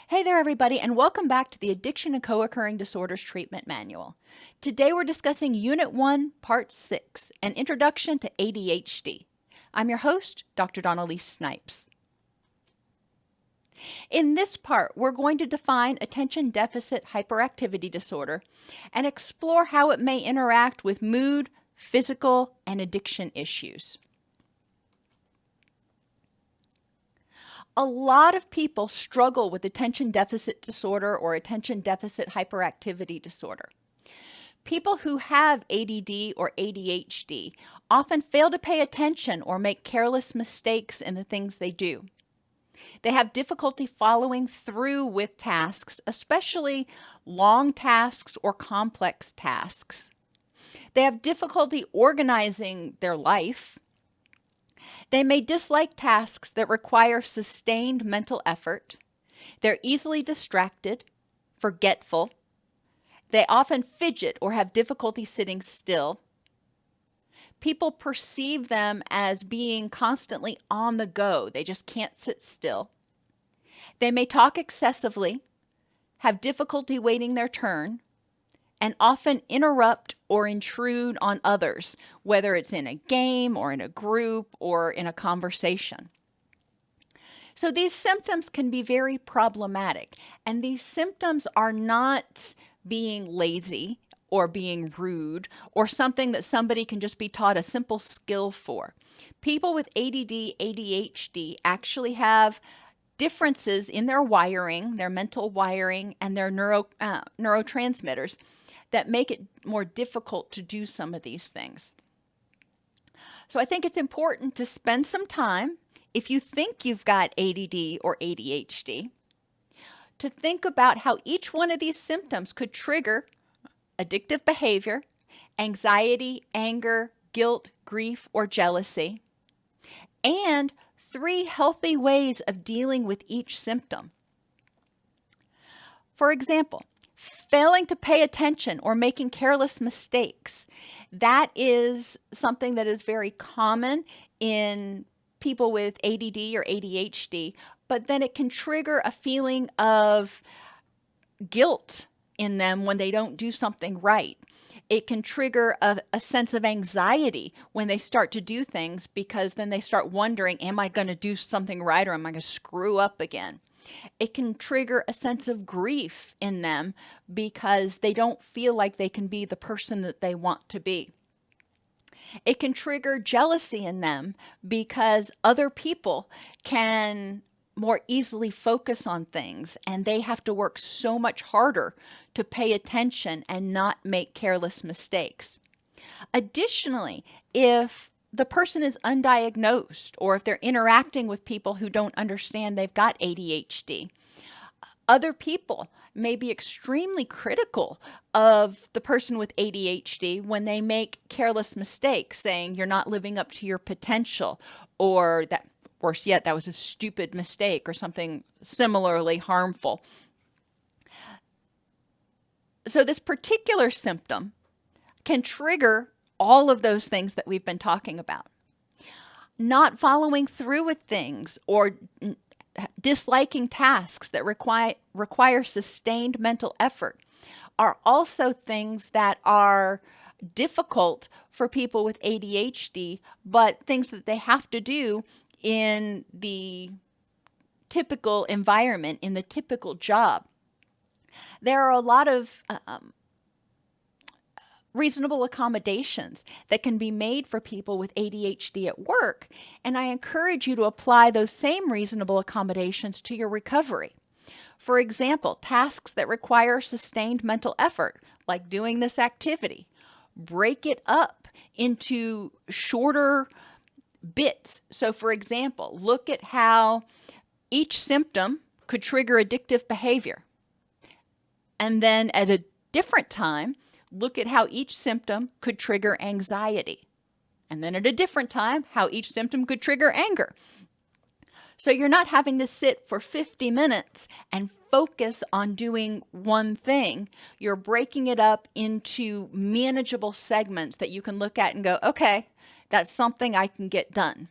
Hey there, everybody, and welcome back to the Addiction and Co-occurring Disorders Treatment Manual. Today we're discussing Unit 1, Part 6, An Introduction to ADHD. I'm your host, Dr. Elise Snipes. In this part, we're going to define attention deficit hyperactivity disorder and explore how it may interact with mood, physical, and addiction issues. A lot of people struggle with attention deficit disorder or attention deficit hyperactivity disorder. People who have ADD or ADHD often fail to pay attention or make careless mistakes in the things they do. They have difficulty following through with tasks, especially long tasks or complex tasks. They have difficulty organizing their life. They may dislike tasks that require sustained mental effort. They're easily distracted, forgetful. They often fidget or have difficulty sitting still. People perceive them as being constantly on the go. They just can't sit still. They may talk excessively, have difficulty waiting their turn, and often interrupt or intrude on others, whether it's in a game or in a group or in a conversation. So these symptoms can be very problematic, and these symptoms are not being lazy or being rude or something that somebody can just be taught a simple skill for. People with ADD, ADHD actually have differences in their wiring, their mental wiring, and their neurotransmitters that make it more difficult to do some of these things. So I think it's important to spend some time, if you think you've got ADD or ADHD, to think about how each one of these symptoms could trigger addictive behavior, anxiety, anger, guilt, grief, or jealousy, and 3 healthy ways of dealing with each symptom. For example, failing to pay attention or making careless mistakes. That is something that is very common in people with ADD or ADHD, but then it can trigger a feeling of guilt in them when they don't do something right. It can trigger a sense of anxiety when they start to do things, because then they start wondering, am I going to do something right or am I going to screw up again? It can trigger a sense of grief in them because they don't feel like they can be the person that they want to be. It can trigger jealousy in them because other people can more easily focus on things and they have to work so much harder to pay attention and not make careless mistakes. Additionally, if the person is undiagnosed or if they're interacting with people who don't understand they've got ADHD, other people may be extremely critical of the person with ADHD when they make careless mistakes, saying you're not living up to your potential, or that, worse yet, that was a stupid mistake, or something similarly harmful. So this particular symptom can trigger all of those things that we've been talking about. Not following through with things or disliking tasks that require sustained mental effort are also things that are difficult for people with ADHD, but things that they have to do in the typical environment, in the typical job. There are a lot of reasonable accommodations that can be made for people with ADHD at work, and I encourage you to apply those same reasonable accommodations to your recovery. For example, tasks that require sustained mental effort, like doing this activity, break it up into shorter bits. So for example, look at how each symptom could trigger addictive behavior. And then at a different time, look at how each symptom could trigger anxiety. And then at a different time, how each symptom could trigger anger. So you're not having to sit for 50 minutes and focus on doing one thing. You're breaking it up into manageable segments that you can look at and go, okay, that's something I can get done.